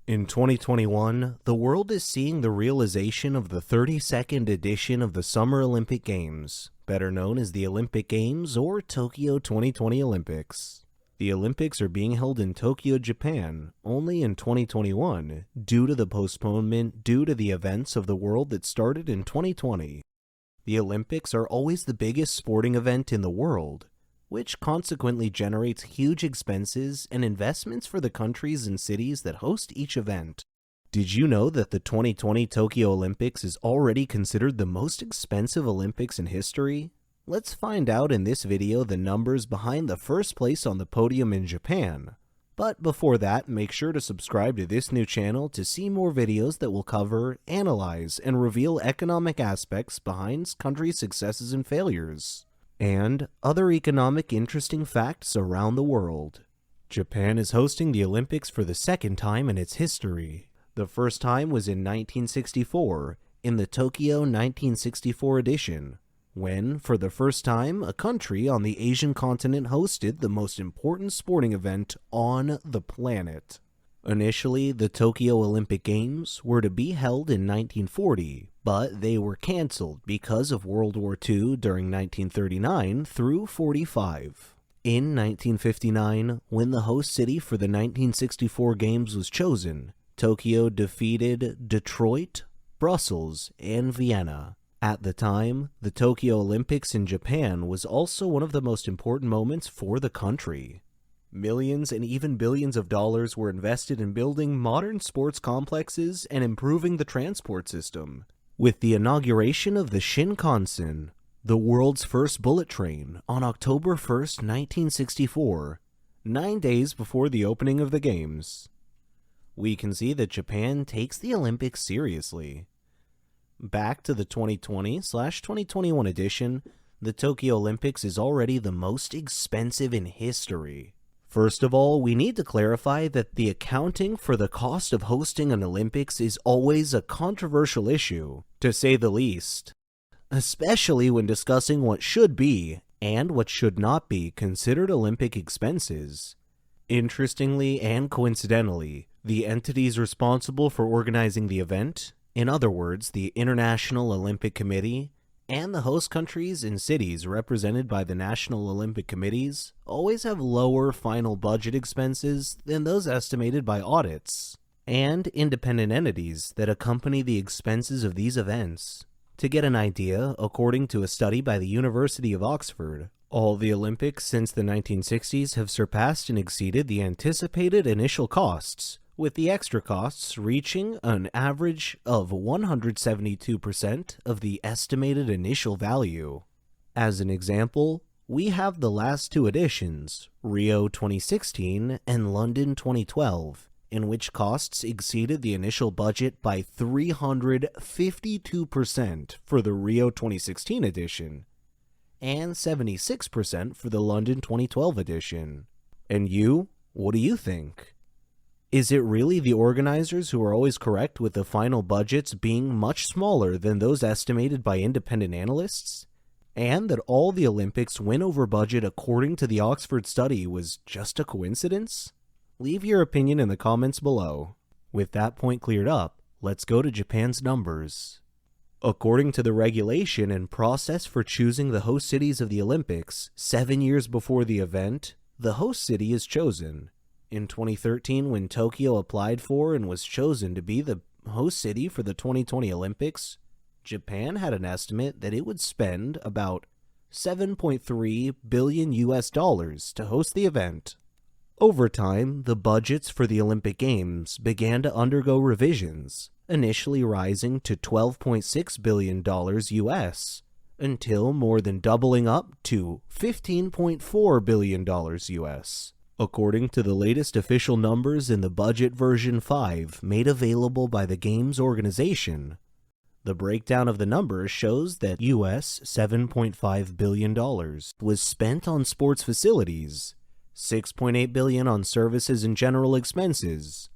In 2021, the world is seeing the realization of the 32nd edition of the Summer Olympic Games, better known as the Olympic Games or Tokyo 2020 Olympics. The Olympics are being held in Tokyo, Japan, only in 2021, due to the postponement due to the events of the world that started in 2020. The Olympics are always the biggest sporting event in the world, which consequently generates huge expenses and investments for the countries and cities that host each event. Did you know that the 2020 Tokyo Olympics is already considered the most expensive Olympics in history? Let's find out in this video the numbers behind the first place on the podium in Japan. But before that, make sure to subscribe to this new channel to see more videos that will cover, analyze, and reveal economic aspects behind countries' successes and failures, and other economic interesting facts around the world. Japan is hosting the Olympics for the second time in its history. The first time was in 1964, in the Tokyo 1964 edition, when, for the first time, a country on the Asian continent hosted the most important sporting event on the planet. Initially, the Tokyo Olympic Games were to be held in 1940, but they were cancelled because of World War II during 1939 through 45. In 1959, when the host city for the 1964 Games was chosen, Tokyo defeated Detroit, Brussels, and Vienna. At the time, the Tokyo Olympics in Japan was also one of the most important moments for the country. Millions and even billions of dollars were invested in building modern sports complexes and improving the transport system. With the inauguration of the Shinkansen, the world's first bullet train, on October 1st, 1964, 9 days before the opening of the Games. We can see that Japan takes the Olympics seriously. Back to the 2020/2021 edition, the Tokyo Olympics is already the most expensive in history. First of all, we need to clarify that the accounting for the cost of hosting an Olympics is always a controversial issue, to say the least, especially when discussing what should be, and what should not be, considered Olympic expenses. Interestingly and coincidentally, the entities responsible for organizing the event, in other words, the International Olympic Committee, and the host countries and cities represented by the National Olympic Committees always have lower final budget expenses than those estimated by audits and independent entities that accompany the expenses of these events. To get an idea, according to a study by the University of Oxford, all the Olympics since the 1960s have surpassed and exceeded the anticipated initial costs, with the extra costs reaching an average of 172% of the estimated initial value. As an example, we have the last two editions, Rio 2016 and London 2012, in which costs exceeded the initial budget by 352% for the Rio 2016 edition, and 76% for the London 2012 edition. And you, what do you think? Is it really the organizers who are always correct with the final budgets being much smaller than those estimated by independent analysts? And that all the Olympics went over budget according to the Oxford study was just a coincidence? Leave your opinion in the comments below. With that point cleared up, let's go to Japan's numbers. According to the regulation and process for choosing the host cities of the Olympics, 7 years before the event, the host city is chosen. In 2013, when Tokyo applied for and was chosen to be the host city for the 2020 Olympics, Japan had an estimate that it would spend about $7.3 billion to host the event. Over time, the budgets for the Olympic Games began to undergo revisions, initially rising to $12.6 billion until more than doubling up to $15.4 billion. According to the latest official numbers in the Budget version 5 made available by the Games organization, the breakdown of the numbers shows that US $7.5 billion was spent on sports facilities, $6.8 billion on services and general expenses,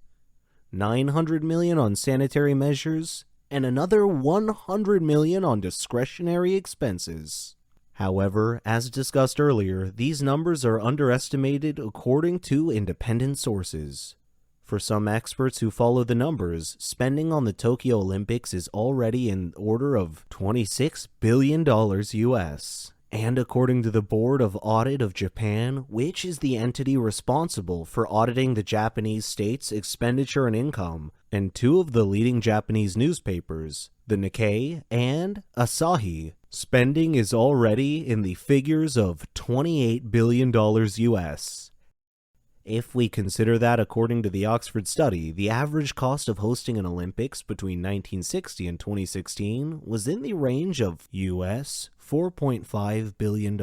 $900 million on sanitary measures, and another $100 million on discretionary expenses. However, as discussed earlier, these numbers are underestimated according to independent sources. For some experts who follow the numbers, spending on the Tokyo Olympics is already in order of $26 billion US. And according to the Board of Audit of Japan, which is the entity responsible for auditing the Japanese state's expenditure and income, and two of the leading Japanese newspapers, the Nikkei and Asahi, spending is already in the figures of $28 billion US. If we consider that, according to the Oxford study, the average cost of hosting an Olympics between 1960 and 2016 was in the range of US $4.5 billion.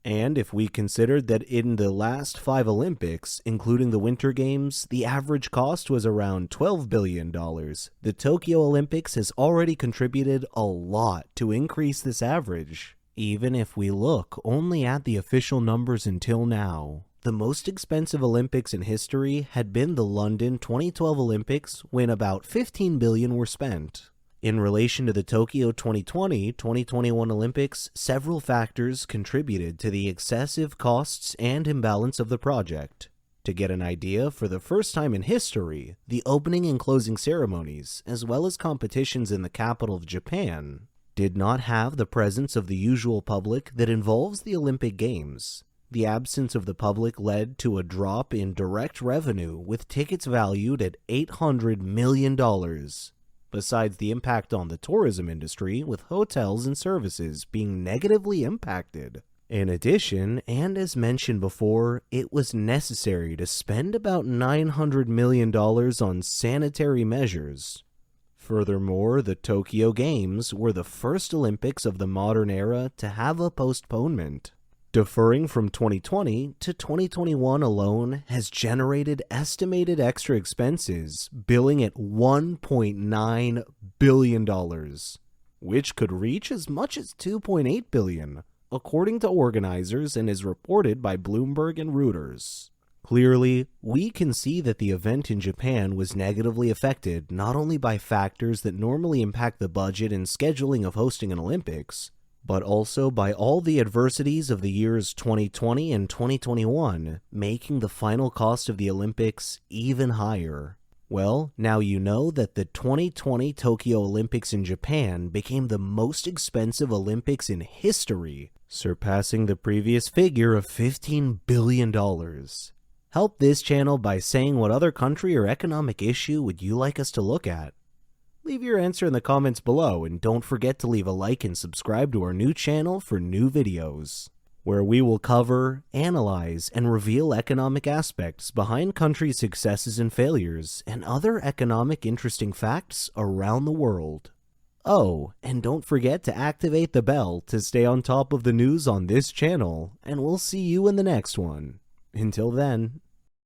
And if we considered that in the last 5 Olympics, including the Winter Games, the average cost was around $12 billion, the Tokyo Olympics has already contributed a lot to increase this average. Even if we look only at the official numbers until now, the most expensive Olympics in history had been the London 2012 Olympics, when about $15 billion were spent. In relation to the Tokyo 2020-2021 Olympics, several factors contributed to the excessive costs and imbalance of the project. To get an idea, for the first time in history, the opening and closing ceremonies, as well as competitions in the capital of Japan, did not have the presence of the usual public that involves the Olympic Games. The absence of the public led to a drop in direct revenue, with tickets valued at $800 million. Besides the impact on the tourism industry, with hotels and services being negatively impacted. In addition, and as mentioned before, it was necessary to spend about $900 million on sanitary measures. Furthermore, the Tokyo Games were the first Olympics of the modern era to have a postponement. Deferring from 2020 to 2021 alone has generated estimated extra expenses billing at $1.9 billion, which could reach as much as $2.8 billion, according to organizers, and is reported by Bloomberg and Reuters. Clearly, we can see that the event in Japan was negatively affected not only by factors that normally impact the budget and scheduling of hosting an Olympics, but also by all the adversities of the years 2020 and 2021, making the final cost of the Olympics even higher. Well, now you know that the 2020 Tokyo Olympics in Japan became the most expensive Olympics in history, surpassing the previous figure of $15 billion. Help this channel by saying what other country or economic issue would you like us to look at. Leave your answer in the comments below, and don't forget to leave a like and subscribe to our new channel for new videos, where we will cover, analyze, and reveal economic aspects behind countries' successes and failures, and other economic interesting facts around the world. Oh, and don't forget to activate the bell to stay on top of the news on this channel, and we'll see you in the next one. Until then.